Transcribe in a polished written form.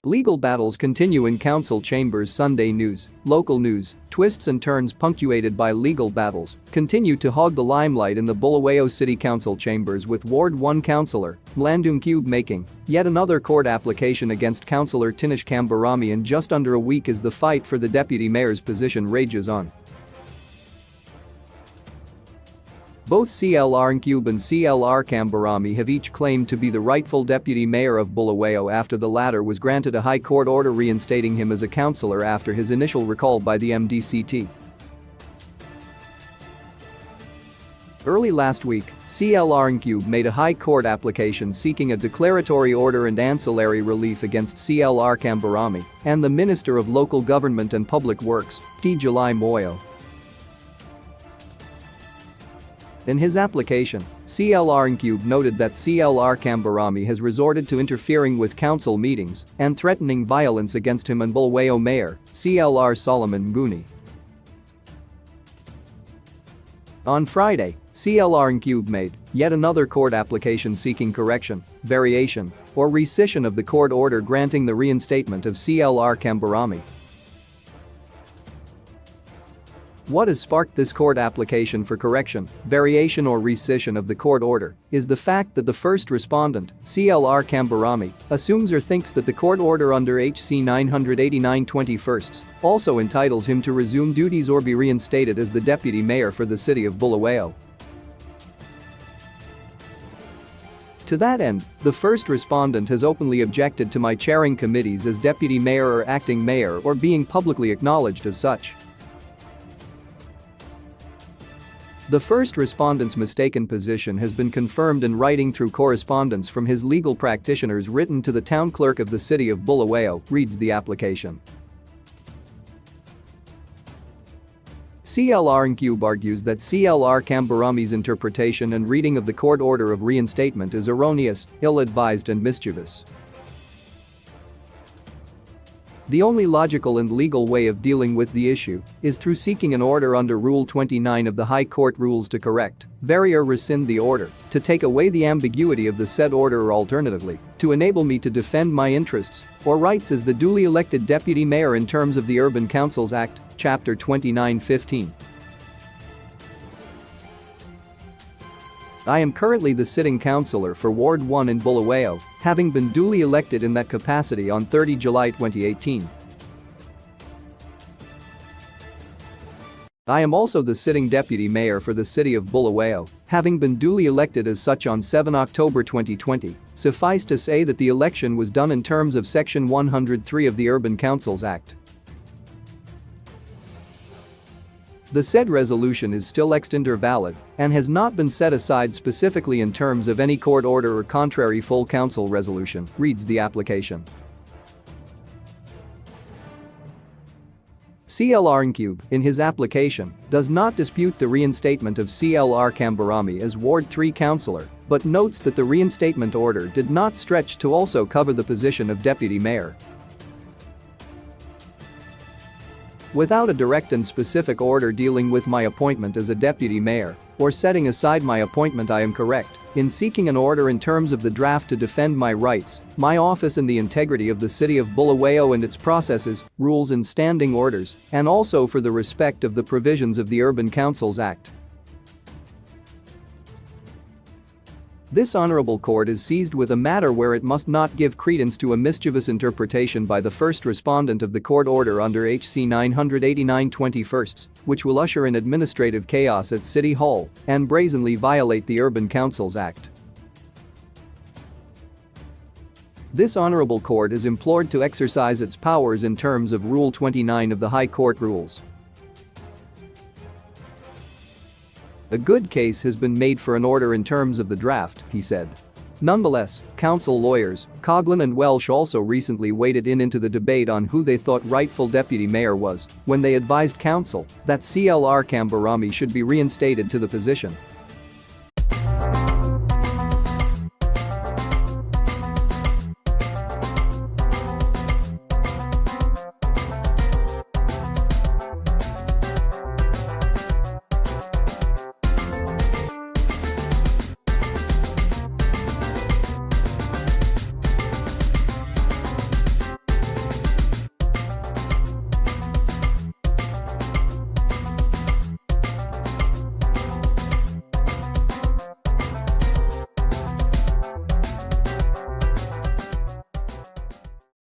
Legal battles continue in council chambers. Sunday news, local news, twists and turns punctuated by legal battles continue to hog the limelight in the Bulawayo City Council chambers, with Ward 1 councillor Mlandung Cube making yet another court application against councillor Tinish Kambarami in just under a week as the fight for the deputy mayor's position rages on. Both CLR Cube and CLR Kambarami have each claimed to be the rightful deputy mayor of Bulawayo after the latter was granted a high court order reinstating him as a councillor after his initial recall by the MDCT. Early last week, CLR Cube made a high court application seeking a declaratory order and ancillary relief against CLR Kambarami and the Minister of Local Government and Public Works, D. July Moyo. In his application, CLR Cube noted that CLR Kambarami has resorted to interfering with council meetings and threatening violence against him and Bulawayo Mayor, CLR Solomon Nguni. On Friday, CLR Cube made yet another court application seeking correction, variation, or rescission of the court order granting the reinstatement of CLR Kambarami. What has sparked this court application for correction, variation or rescission of the court order is the fact that the first respondent, CLR Kambarami, assumes or thinks that the court order under HC 989/21 also entitles him to resume duties or be reinstated as the deputy mayor for the city of Bulawayo. To that end, the first respondent has openly objected to my chairing committees as deputy mayor or acting mayor or being publicly acknowledged as such. The first respondent's mistaken position has been confirmed in writing through correspondence from his legal practitioners written to the town clerk of the city of Bulawayo, reads the application. CLR Cube argues that CLR Kambarami's interpretation and reading of the court order of reinstatement is erroneous, ill-advised and mischievous. The only logical and legal way of dealing with the issue is through seeking an order under Rule 29 of the High Court rules to correct, vary or rescind the order, to take away the ambiguity of the said order or alternatively, to enable me to defend my interests or rights as the duly elected deputy mayor in terms of the Urban Councils Act, Chapter 2915. I am currently the sitting councillor for Ward 1 in Bulawayo, having been duly elected in that capacity on 30 July 2018. I am also the sitting deputy mayor for the city of Bulawayo, having been duly elected as such on 7 October 2020. Suffice to say that the election was done in terms of Section 103 of the Urban Councils Act. The said resolution is still extant or valid and has not been set aside specifically in terms of any court order or contrary full council resolution, reads the application. CLR Cube, in his application, does not dispute the reinstatement of CLR Kambarami as Ward 3 councillor, but notes that the reinstatement order did not stretch to also cover the position of deputy mayor. Without a direct and specific order dealing with my appointment as a deputy mayor or setting aside my appointment, I am correct in seeking an order in terms of the draft to defend my rights, my office and the integrity of the city of Bulawayo and its processes, rules and standing orders, and also for the respect of the provisions of the Urban Councils Act. This honorable court is seized with a matter where it must not give credence to a mischievous interpretation by the first respondent of the court order under HC 989/21, which will usher in administrative chaos at City Hall and brazenly violate the Urban Councils Act. This honorable court is implored to exercise its powers in terms of Rule 29 of the High Court rules. A good case has been made for an order in terms of the draft, he said. Nonetheless, council lawyers, Coughlin and Welsh also recently waded into the debate on who they thought rightful deputy mayor was when they advised council that CLR Kambarami should be reinstated to the position.